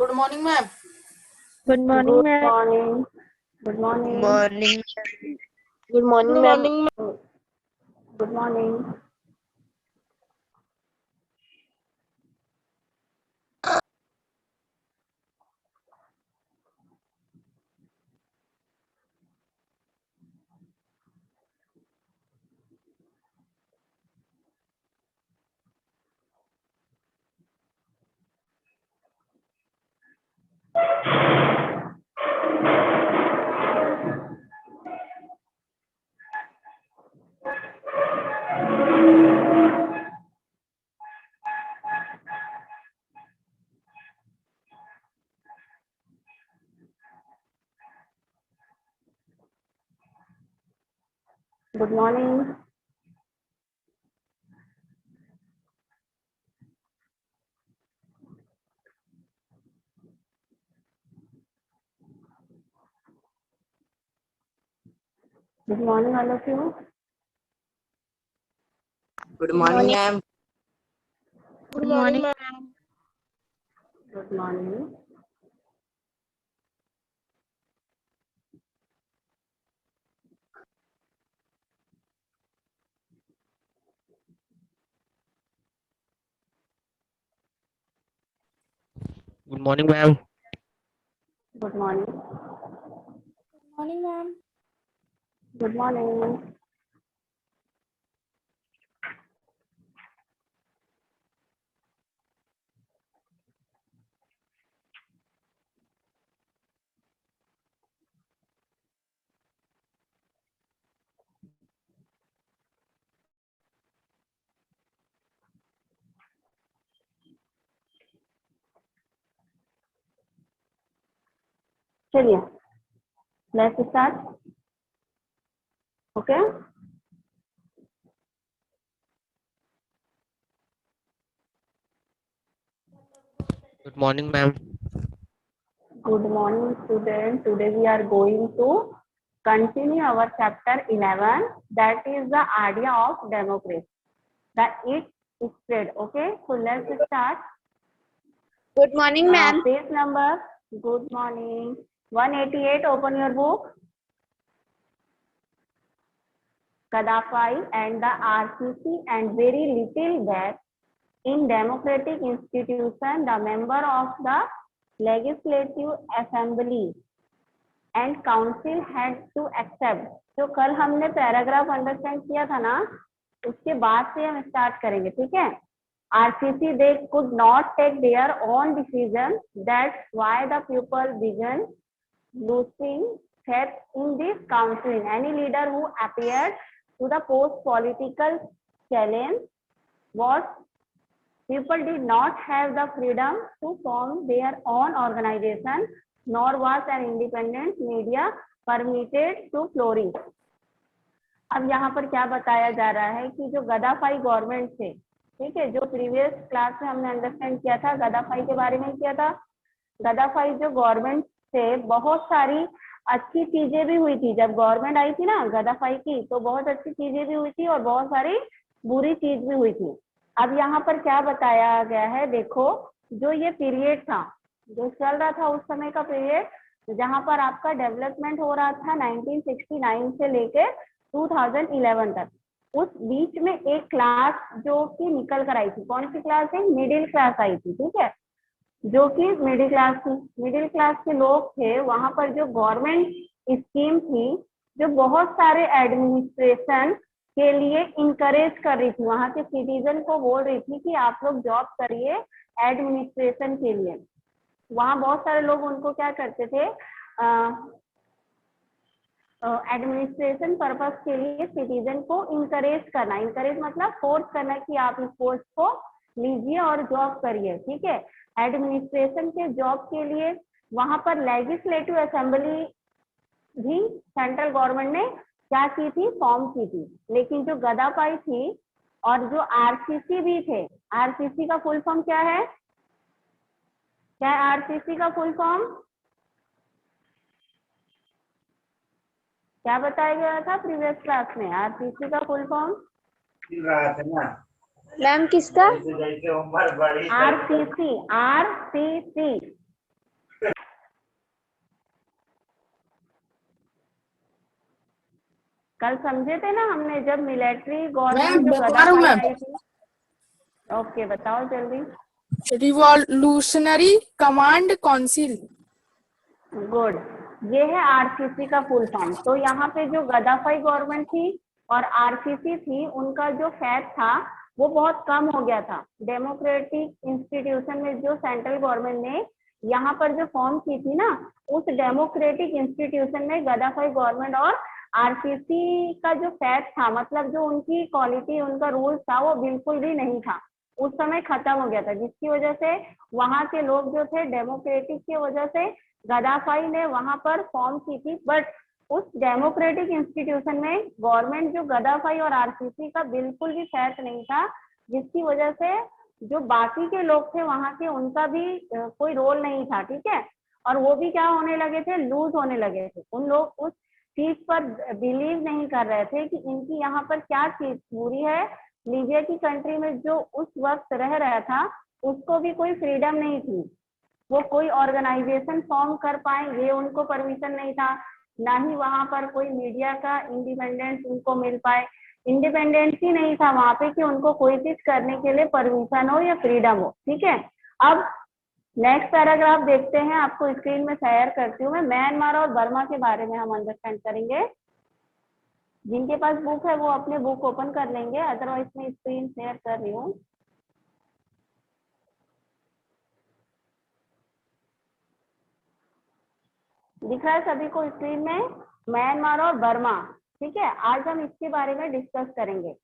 Good morning ma'am. Good morning ma'am. Morning. Good morning. Morning good morning ma'am. Good morning. Good morning. Good morning all of you. Good morning ma'am. Good morning ma'am. Good morning. Good morning ma'am. Good morning. Morning ma'am. Good morning. चलिए let's start. Okay. गुड morning मैम। Good morning students. Today we are going to continue our chapter 11, that is the idea of democracy, the it spread. Okay, so let's start. Good morning ma'am. Page number, good morning, 188. Open your book. Gaddafi and the RCC, and very little that in democratic institution the member of the legislative assembly and council had to accept. जो कल हमने paragraph understand किया था ना, उसके बाद से हम स्टार्ट करेंगे, ठीक है। RCC they could not take their own decision, that's why the people began losing faith in this council. Any leader who appeared to the post political challenge was people did not have the freedom to form their own organization, nor was an independent media permitted to flourish. अब यहाँ पर क्या बताया जा रहा है कि जो गद्दाफी गवर्नमेंट थे, ठीक है, जो प्रीवियस क्लास में हमने अंडरस्टैंड किया था, गद्दाफी के बारे में किया था। गद्दाफी जो गवर्नमेंट थे, बहुत सारी अच्छी चीजें भी हुई थी जब गवर्नमेंट आई थी ना गद्दाफी की, तो बहुत अच्छी चीजें भी हुई थी और बहुत सारी बुरी चीज भी हुई थी। अब यहाँ पर क्या बताया गया है, देखो, जो ये पीरियड था, जो चल रहा था उस समय का पीरियड, जहाँ पर आपका डेवलपमेंट हो रहा था 1969 से लेके 2011 तक, उस बीच में एक क्लास जो कि निकल कर आई थी। कौन सी क्लास है? मिडिल क्लास आई थी, ठीक है, जो कि मिडिल क्लास थी। मिडिल क्लास के लोग थे, वहां पर जो गवर्नमेंट स्कीम थी, जो बहुत सारे एडमिनिस्ट्रेशन के लिए इनकरेज कर रही थी, वहां के सिटीजन को बोल रही थी कि आप लोग जॉब करिए एडमिनिस्ट्रेशन के लिए। वहां बहुत सारे लोग उनको क्या करते थे, एडमिनिस्ट्रेशन पर्पस के लिए सिटीजन को इनकरेज करना, इनकरेज मतलब फोर्स करना कि आप इस पोस्ट को लीजिए और जॉब करिए, ठीक है। एडमिनिस्ट्रेशन के जॉब के लिए वहां पर लेजिस्लेटिव असेंबली भी सेंट्रल गवर्नमेंट ने क्या की थी, फॉर्म की थी। लेकिन जो गद्दाफी थी और जो आरसीसी भी थे, आरसीसी का फुल फॉर्म क्या है? क्या है आरसीसी का फुल फॉर्म? क्या बताया गया था प्रीवियस क्लास में? आरसीसी का फुल फॉर्म मैम किसका? आरसीसी, आरसीसी कल समझे थे ना हमने जब मिलिट्री मैम गवर्नमेंट जो बता रहा हूँ गदाफाई मैम। आई थी। ओके बताओ जल्दी। Revolutionary command council. गुड, ये है आरसीसी का फुल फॉर्म। तो यहाँ पे जो गदाफाई गवर्नमेंट थी और आरसीसी थी, उनका जो फैट था वो बहुत कम हो गया था। डेमोक्रेटिक इंस्टीट्यूशन में जो सेंट्रल गवर्नमेंट ने यहाँ पर जो फॉर्म की थी ना, उस डेमोक्रेटिक इंस्टीट्यूशन में गदाफाई गवर्नमेंट और आरसीसी का जो फैट था, मतलब जो उनकी क्वालिटी, उनका रूल था, वो बिल्कुल भी नहीं था, उस समय खत्म हो गया था। जिसकी वजह से वहां के लोग जो थे, डेमोक्रेटिक की वजह से गदाफाई ने वहां पर फॉर्म की थी, बट उस डेमोक्रेटिक इंस्टीट्यूशन में गवर्नमेंट जो गदाफाई और आरसीसी का बिल्कुल भी फैट नहीं था, जिसकी वजह से जो बाकी के लोग थे वहां के, उनका भी कोई रोल नहीं था। ठीक है, और वो भी क्या होने लगे थे, लूज होने लगे थे। उन लोग उस चीज पर बिलीव नहीं कर रहे थे कि इनकी यहाँ पर क्या चीज पूरी है। लीबिया की कंट्री में जो उस वक्त रह रहा था, उसको भी कोई फ्रीडम नहीं थी, वो कोई ऑर्गेनाइजेशन फॉर्म कर पाए ये उनको परमिशन नहीं था, ना ही वहां पर कोई मीडिया का इंडिपेंडेंस उनको मिल पाए। इंडिपेंडेंस ही नहीं था वहां पे कि उनको कोई चीज करने के लिए परमिशन हो या फ्रीडम हो। ठीक है, अब नेक्स्ट पैराग्राफ देखते हैं, आपको स्क्रीन में शेयर करती हूँ मैं। म्यांमार और बर्मा के बारे में हम अंडरस्टैंड करेंगे। जिनके पास बुक है वो अपने बुक ओपन कर लेंगे, अदरवाइज मैं स्क्रीन शेयर कर रही हूँ। दिख रहा है सभी को स्क्रीन में, म्यांमार और बर्मा। ठीक है, आज हम इसके बारे में डिस्कस करेंगे।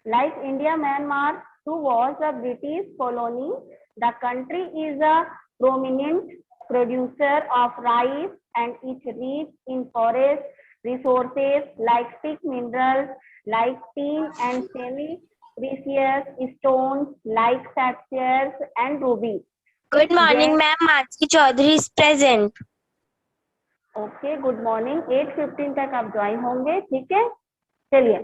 Like India, Myanmar too was a British colony. The country is a prominent producer of rice and it rich in forest resources like thick minerals like tin and semi-precious stones like sapphires and ruby. Good morning, ma'am. Mansi Chaudhary is present. Okay, गुड morning. 8:15 तक आप join होंगे। ठीक है, चलिए।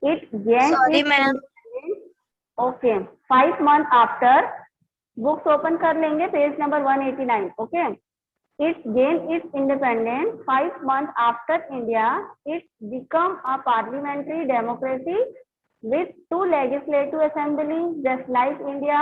It gain Sorry, ma'am. Okay 5 months after, books open कर लेंगे, page number 189। Okay, it gained its independence 5 months after India. It became a parliamentary democracy with 2 legislative assemblies. Just like India,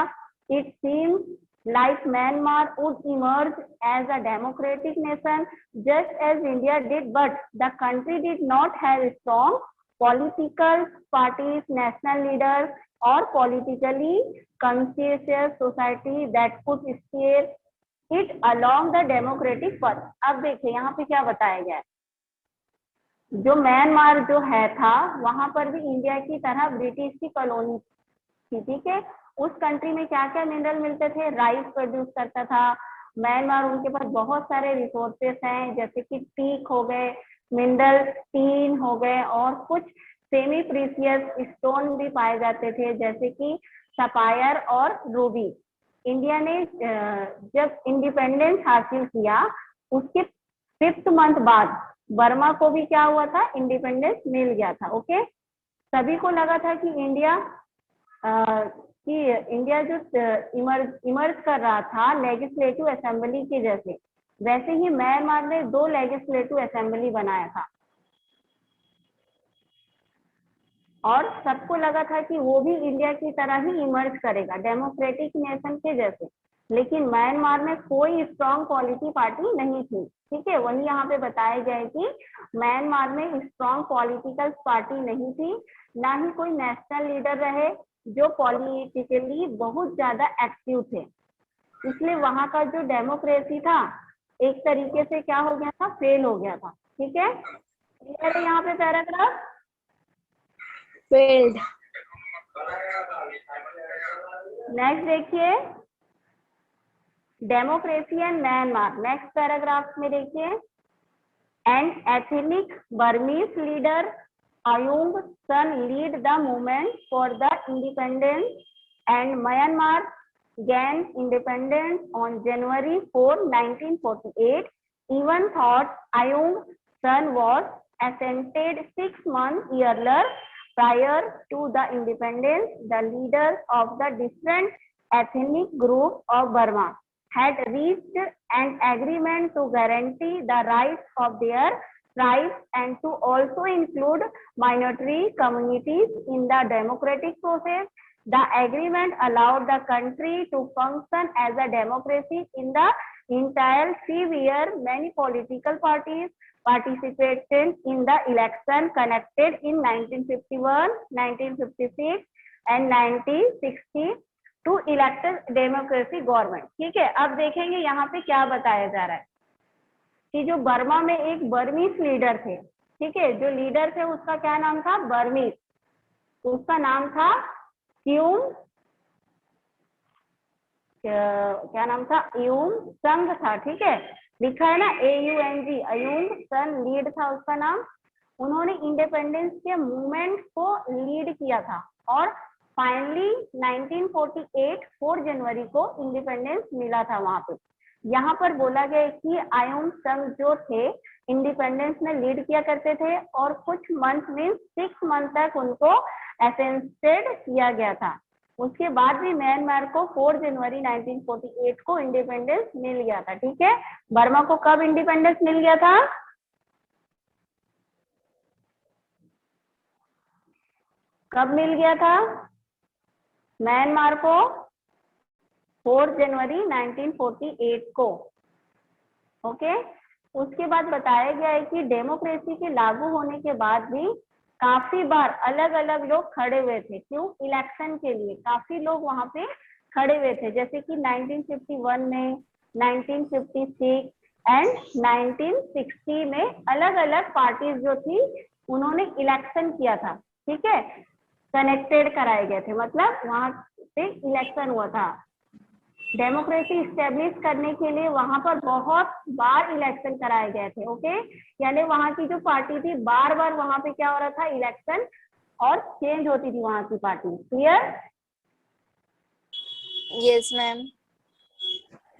it seems like Myanmar would emerge as a democratic nation just as India did, but the country did not have strong political parties, national leaders, or politically conscientious society that could steer it along the democratic पथ। अब देखिए यहाँ पे क्या बताया गया है। जो म्यांमार जो है था, वहां पर भी इंडिया की तरह ब्रिटिश की कॉलोनी थी। ठीक है, उस कंट्री में क्या क्या मिनरल मिलते थे, राइस प्रोड्यूस करता था म्यांमार। उनके पास बहुत सारे रिसोर्सेस हैं, जैसे कि टीक हो गए, मिनरल टीन हो गए, और कुछ सेमी प्रीसियस स्टोन भी पाए जाते थे, जैसे कि सफायर और रूबी। इंडिया ने जब इंडिपेंडेंस हासिल किया, उसके 5th month बाद बर्मा को भी क्या हुआ था, इंडिपेंडेंस मिल गया था। ओके, सभी को लगा था कि इंडिया जो इमर्ज कर रहा था लेजिस्लेटिव असेंबली के जैसे, वैसे ही म्यांमार ने 2 लेजिस्लेटिव असेंबली बनाया था, और सबको लगा था कि वो भी इंडिया की तरह ही इमर्ज करेगा डेमोक्रेटिक नेशन के जैसे। लेकिन म्यांमार में कोई स्ट्रॉन्ग पॉलिटी पार्टी नहीं थी। ठीक है, वही यहाँ पे बताया गया है कि म्यांमार में स्ट्रॉन्ग पॉलिटिकल पार्टी नहीं थी, ना ही कोई नेशनल लीडर रहे जो पॉलिटिकली बहुत ज्यादा एक्टिव थे। इसलिए वहां का जो डेमोक्रेसी था एक तरीके से क्या हो गया था, फेल हो गया था। ठीक है, क्लियर है यहाँ पे पैराग्राफ? Failed. नेक्स्ट देखिए, democracy and Myanmar. Next paragraph में देखिए, an ethnic Burmese leader Aung San lead the movement for the independence and Myanmar gained independence on January 4, 1948. Even thought Aung San was assassinated 6 months earlier. Prior to the independence, the leaders of the different ethnic groups of Burma had reached an agreement to guarantee the rights of their tribes and to also include minority communities in the democratic process. The agreement allowed the country to function as a democracy in the entire 3 year. Many political parties participated in the election conducted in 1951, 1956 and 1960 to elect democracy government. ठीक है, अब देखेंगे यहाँ पे क्या बताया जा रहा है कि जो बर्मा में एक बर्मीज लीडर थे, ठीक है, जो लीडर थे उसका क्या नाम था, बर्मीज, उसका नाम था क्यूम, क्या नाम था, यूम संग था। ठीक है, लिखा है ना AUNG, अयूम सन लीड था उसका नाम। उन्होंने इंडिपेंडेंस के मूवमेंट को लीड किया था और फाइनली 1948 4 जनवरी को इंडिपेंडेंस मिला था वहां पे। यहाँ पर बोला गया कि आयुम संघ जो थे इंडिपेंडेंस में लीड किया करते थे और कुछ मंथ में 6 मंथ तक उनको असेंस्टेड किया गया था। उसके बाद भी म्यांमार को 4 जनवरी 1948 को इंडिपेंडेंस मिल गया था। ठीक है, बर्मा को कब इंडिपेंडेंस मिल गया था, कब मिल गया था, म्यांमार को 4 जनवरी 1948 को। ओके, उसके बाद बताया गया है कि डेमोक्रेसी के लागू होने के बाद भी काफी बार अलग अलग लोग खड़े हुए थे। क्यों, इलेक्शन के लिए काफी लोग वहां पे खड़े हुए थे, जैसे कि 1951 में, 1956 एंड 1960 में अलग अलग पार्टीज जो थी उन्होंने इलेक्शन किया था। ठीक है, कनेक्टेड कराए गए थे, मतलब वहां पे इलेक्शन हुआ था। डेमोक्रेसी स्टेब्लिश करने के लिए वहां पर बहुत बार इलेक्शन कराए गए थे। ओके, यानी वहां की जो पार्टी थी बार बार वहां पे क्या हो रहा था, इलेक्शन और चेंज होती थी वहां की party. Clear? Yes, ma'am.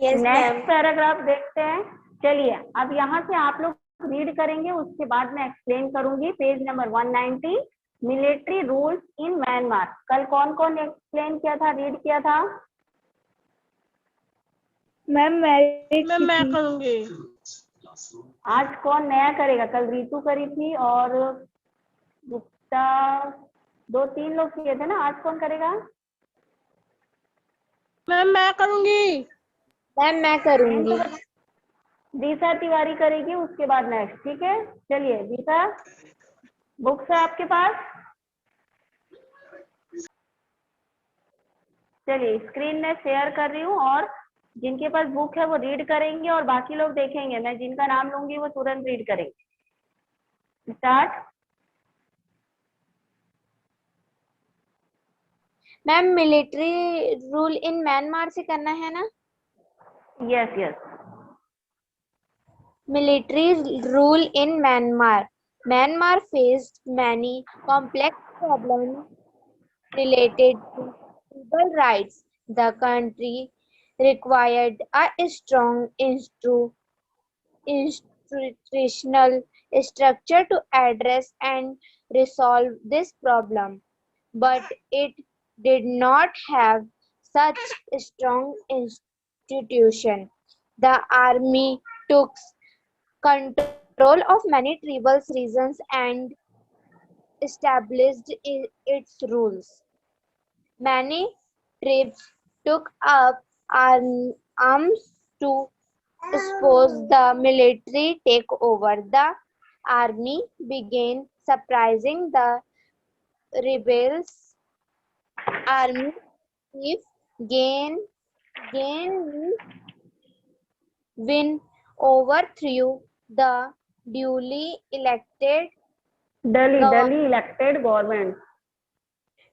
Yes, next ma'am. Paragraph देखते हैं। चलिए, अब यहाँ से आप लोग रीड करेंगे, उसके बाद मैं एक्सप्लेन करूंगी। Page number 190, military rules in Myanmar. कल कौन कौन एक्सप्लेन किया था, रीड किया था? मैम मैं करूंगी। आज कौन नया करेगा? कल रीतू करी थी और गुप्ता, 2-3 लोग किए थे ना, आज कौन करेगा? मैम मैं करूंगी। मैम मैं करूंगी। दिशा तिवारी करेगी उसके बाद नेक्स्ट। ठीक है, चलिए दिशा, बुक्स है आपके पास? चलिए, स्क्रीन में शेयर कर रही हूँ और जिनके पास बुक है वो रीड करेंगे और बाकी लोग देखेंगे। मैं जिनका नाम लूंगी वो तुरंत रीड करेंगे। Start. Ma'am military rule in Myanmar से करना है ना? Yes yes. Military rule in Myanmar. Myanmar faced many complex problems related to civil rights. The country required a strong institutional structure to address and resolve this problem, but it did not have such a strong institution. The army took control of many tribal regions and established its rules. Many tribes took up arms to oppose the military takeover. The army began suppressing the rebels. Army chief gained win overthrew the duly elected Delhi elected government.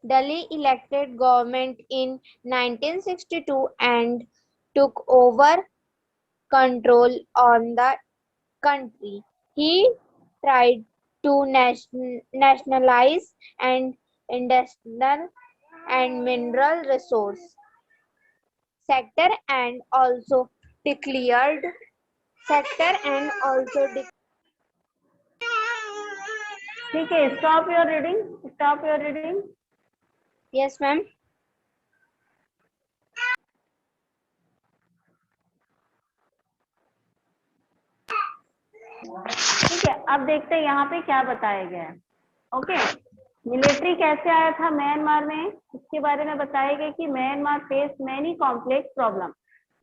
Delhi elected government in 1962 and took over control on the country. He tried to nationalize and industrial and mineral resource sector and also declared ठीक है, stop your reading, stop your reading. yes ma'am. ठीक है, अब देखते हैं यहाँ पे क्या बताया गया है। ओके, मिलिट्री कैसे आया था म्यांमार में, इसके बारे में बताया गया कि Myanmar face many complex problem,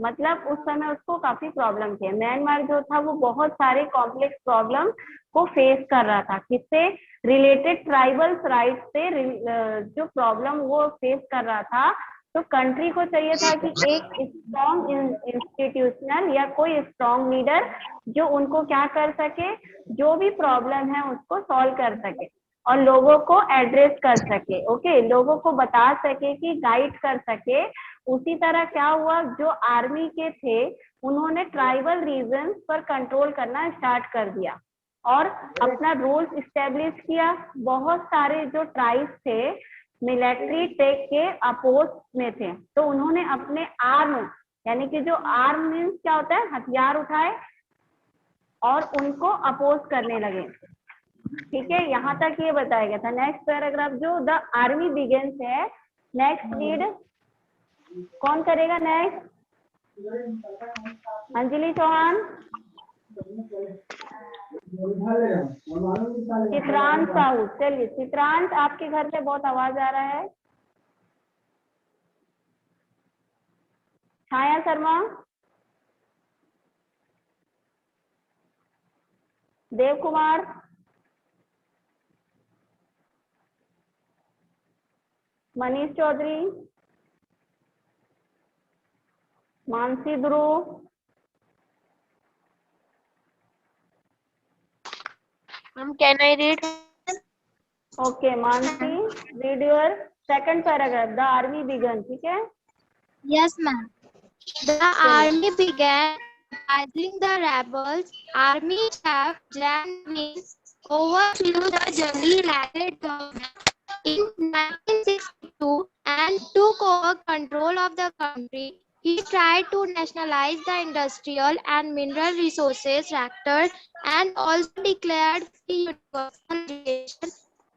मतलब उस समय उसको काफी प्रॉब्लम थे। म्यांमार जो था वो बहुत सारे कॉम्प्लेक्स प्रॉब्लम को फेस कर रहा था, किससे रिलेटेड, ट्राइबल्स राइट से जो प्रॉब्लम वो फेस कर रहा था। तो कंट्री को चाहिए था कि एक स्ट्रॉन्ग इंस्टीट्यूशनल या कोई स्ट्रॉन्ग लीडर जो उनको क्या कर सके, जो भी प्रॉब्लम है उसको सॉल्व कर सके और लोगों को एड्रेस कर सके। ओके, लोगों को बता सके कि गाइड कर सके। उसी तरह क्या हुआ, जो आर्मी के थे उन्होंने ट्राइबल रीजन पर कंट्रोल करना स्टार्ट कर दिया और अपना रूल्स इस्टेब्लिश किया। बहुत सारे जो ट्राइब्स थे मिलिट्री टेक के अपोज में थे, तो उन्होंने अपने आर्म, यानी कि जो आर्म मीन्स क्या होता है, हथियार उठाए और उनको अपोज करने लगे। ठीक है, यहाँ तक ये बताया गया था। नेक्स्ट पैराग्राफ जो द आर्मी बिगेन्स है, नेक्स्ट रीड कौन करेगा? नेक्स्ट अंजलि चौहान, चित्रांश साहू। चलिए चित्रांश, आपके घर पे बहुत आवाज आ रहा है। Chhaya Sharma, Dev Kumar, Manish Chaudhary, Mansi Dhruv, Can I read? Okay Mansi, read your second paragraph, the army began. ठीक है, Yes, ma'am. The army began battling the rebels. Army chief Jan Min overthrew the Jali elected government in 1962 and took over control of the country. He tried to nationalize the industrial and mineral resources sector and also declared free universal education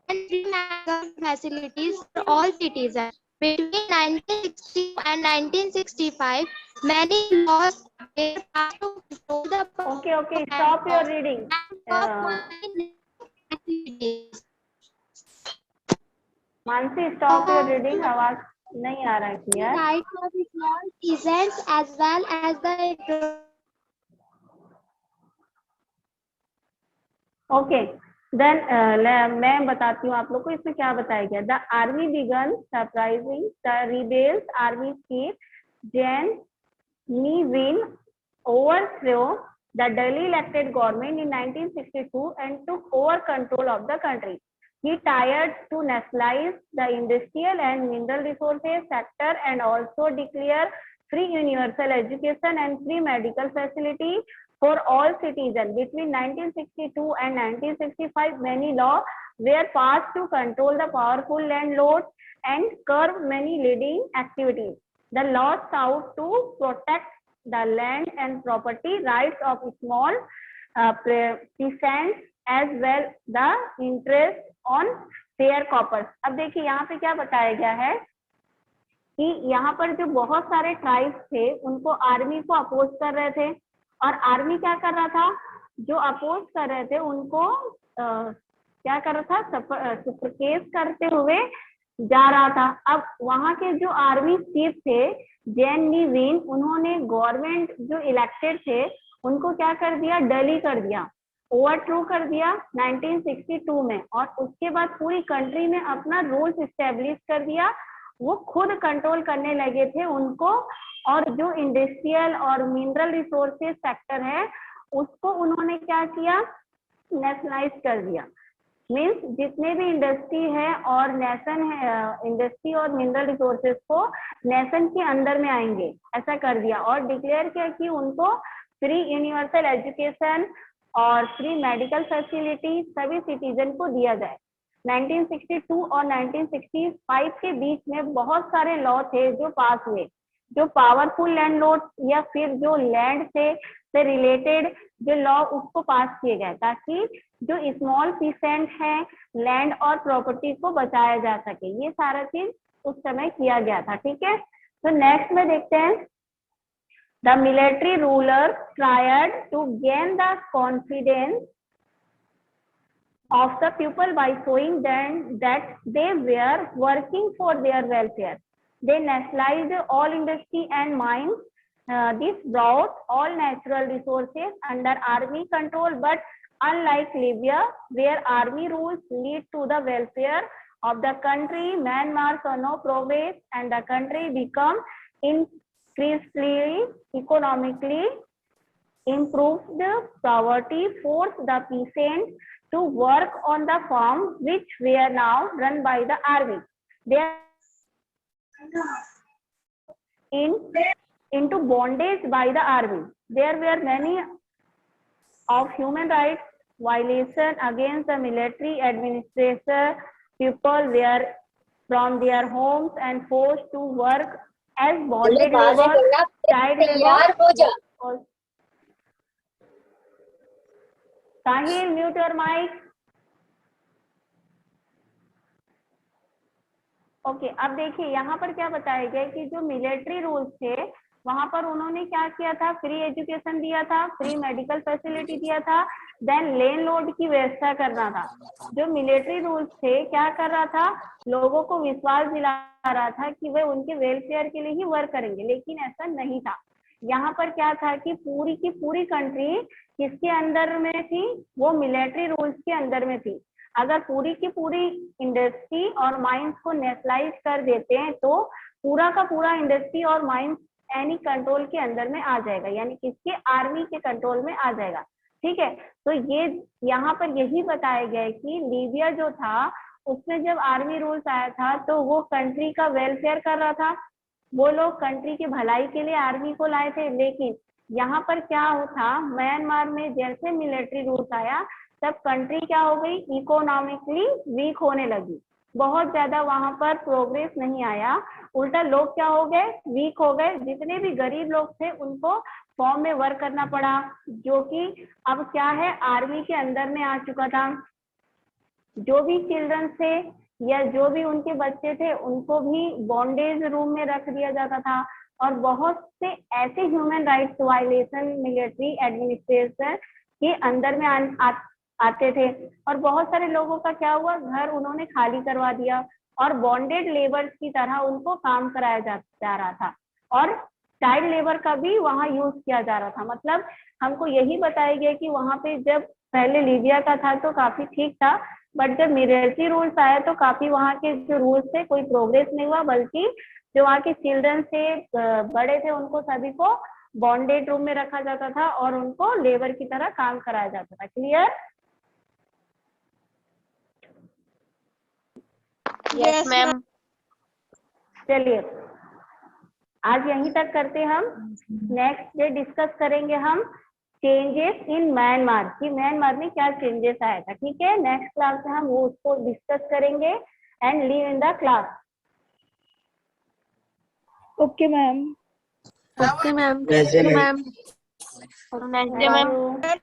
and free medical facilities for all citizens. Between 1960 and 1965, many laws were passed to control the okay okay, stop your reading. Mansi stop your reading, आवाज नहीं आ रहा है clear. right of small peasants as well as the okay then मैं बताती हूँ आप लोग को इसमें क्या बताया गया। The army began surprising the rebels army chief जैन मी विन overthrew the Delhi elected government in 1962 and took over control of the country. He tried to nationalize the industrial and mineral resources sector and also declare free universal education and free medical facility for all citizens. Between 1962 and 1965, many laws were passed to control the powerful landlords and curb many leading activities. The laws sought to protect the land and property rights of small peasants as well the interest on sharecroppers. अब देखिए यहाँ पे क्या बताया गया है कि यहाँ पर जो बहुत सारे ट्राइब्स थे उनको आर्मी को अपोज कर रहे थे और आर्मी क्या कर रहा था, जो अपोज कर रहे थे उनको क्या कर रहा था, सुपरकेस करते हुए जा रहा था। अब वहां के जो आर्मी चीफ थे जैन नी विन, उन्होंने गवर्नमेंट जो इलेक्टेड थे उनको क्या कर दिया, डली कर दिया, ओवरथ्रो कर दिया 1962 में। और उसके बाद पूरी कंट्री में अपना रूल्स इस्टेब्लिश कर दिया, वो खुद कंट्रोल करने लगे थे उनको। और जो इंडस्ट्रियल और मिनरल रिसोर्सेज सेक्टर है उसको उन्होंने क्या किया, नेशनलाइज कर दिया। मीन्स जितने भी इंडस्ट्री है और नेशन है, इंडस्ट्री और मिनरल रिसोर्सेज को नेशन के अंदर में आएंगे, ऐसा कर दिया। और डिक्लेयर किया कि उनको फ्री यूनिवर्सल एजुकेशन और फ्री मेडिकल फैसिलिटी सभी सिटीजन को दिया जाए। 1962 और 1965 के बीच में बहुत सारे लॉ थे जो पास हुए, जो पावरफुल लैंडलॉर्ड या फिर जो लैंड से रिलेटेड जो लॉ उसको पास किए गए, ताकि जो स्मॉल पीसेंट है लैंड और प्रॉपर्टी को बचाया जा सके। ये सारा चीज उस समय किया गया था। ठीक है, तो नेक्स्ट में देखते हैं, the military ruler tried to gain the confidence of the people by showing them that they were working for their welfare. They nationalized all industry and mines. This brought all natural resources under army control, but unlike Libya, where army rules lead to the welfare of the country, Myanmar saw no progress and the country became increasingly economically improved. Poverty forced the peasants to work on the farms, which were now run by the army. They are into bondage by the army. There were many of human rights violation against the military administration. People were from their homes and forced to work as bonded labor, child labor. Sahil, mute your mic. Okay अब देखिए यहाँ पर क्या बताया गया कि जो military rules थे वहां पर उन्होंने क्या किया था, फ्री एजुकेशन दिया था, फ्री मेडिकल फैसिलिटी दिया था, देन लैंड लॉर्ड की व्यवस्था करना था। जो मिलिट्री रूल्स थे क्या कर रहा था, लोगों को विश्वास दिला रहा था कि वे उनके वेलफेयर के लिए ही वर्क करेंगे, लेकिन ऐसा नहीं था। यहाँ पर क्या था कि पूरी की पूरी कंट्री किसके अंदर में थी, वो मिलिट्री रूल्स के अंदर में थी। अगर पूरी की पूरी इंडस्ट्री और माइंस को नेशनलाइज कर देते हैं तो पूरा का पूरा इंडस्ट्री और माइंस एनी कंट्रोल के अंदर में आ जाएगा, यानी किसके, आर्मी के कंट्रोल में आ जाएगा। ठीक है, तो ये यहाँ पर यही बताया गया है कि लीबिया जो था उसमें जब आर्मी रूल्स आया था तो वो कंट्री का वेलफेयर कर रहा था, वो लोग कंट्री की भलाई के लिए आर्मी को लाए थे। लेकिन यहाँ पर क्या था, म्यांमार में जैसे मिलिट्री रूल्स आया तब कंट्री क्या हो गई, इकोनॉमिकली वीक होने लगी, बहुत ज्यादा वहां पर प्रोग्रेस नहीं आया, उल्टा लोग क्या हो गए, वीक हो गए। जितने भी गरीब लोग थे उनको फॉर्म में वर्क करना पड़ा, जो कि अब क्या है, आर्मी के अंदर में आ चुका था। जो भी चिल्ड्रन थे या जो भी उनके बच्चे थे उनको भी बॉन्डेज रूम में रख दिया जाता था, और बहुत से ऐसे human rights violation military administration के अंदर में आते थे। और बहुत सारे लोगों का क्या हुआ, घर उन्होंने खाली करवा दिया और बॉन्डेड लेबर्स की तरह उनको काम कराया जा रहा था, और चाइल्ड लेबर का भी वहां यूज किया जा रहा था। मतलब हमको यही बताया गया कि वहां पे जब पहले लीबिया का था तो काफी ठीक था, बट जब मिलिट्री रूल्स आया तो काफी वहां के जो रूल्स थे कोई प्रोग्रेस नहीं हुआ, बल्कि जो वहाँ के चिल्ड्रन से बड़े थे उनको सभी को बॉन्डेड रूम में रखा जाता था और उनको लेबर की तरह काम कराया जाता था। क्लियर? Yes, ma'am. चलिए आज यहीं तक करते हम, नेक्स्ट डे डिस्कस करेंगे हम चेंजेस इन म्यांमार, कि म्यांमार में क्या चेंजेस आया था। ठीक है, नेक्स्ट क्लास में हम वो उसको डिस्कस करेंगे and leave in the class. Okay ma'am. Okay, ma'am. Yes, Thank you, ma'am. Have a nice day, ma'am.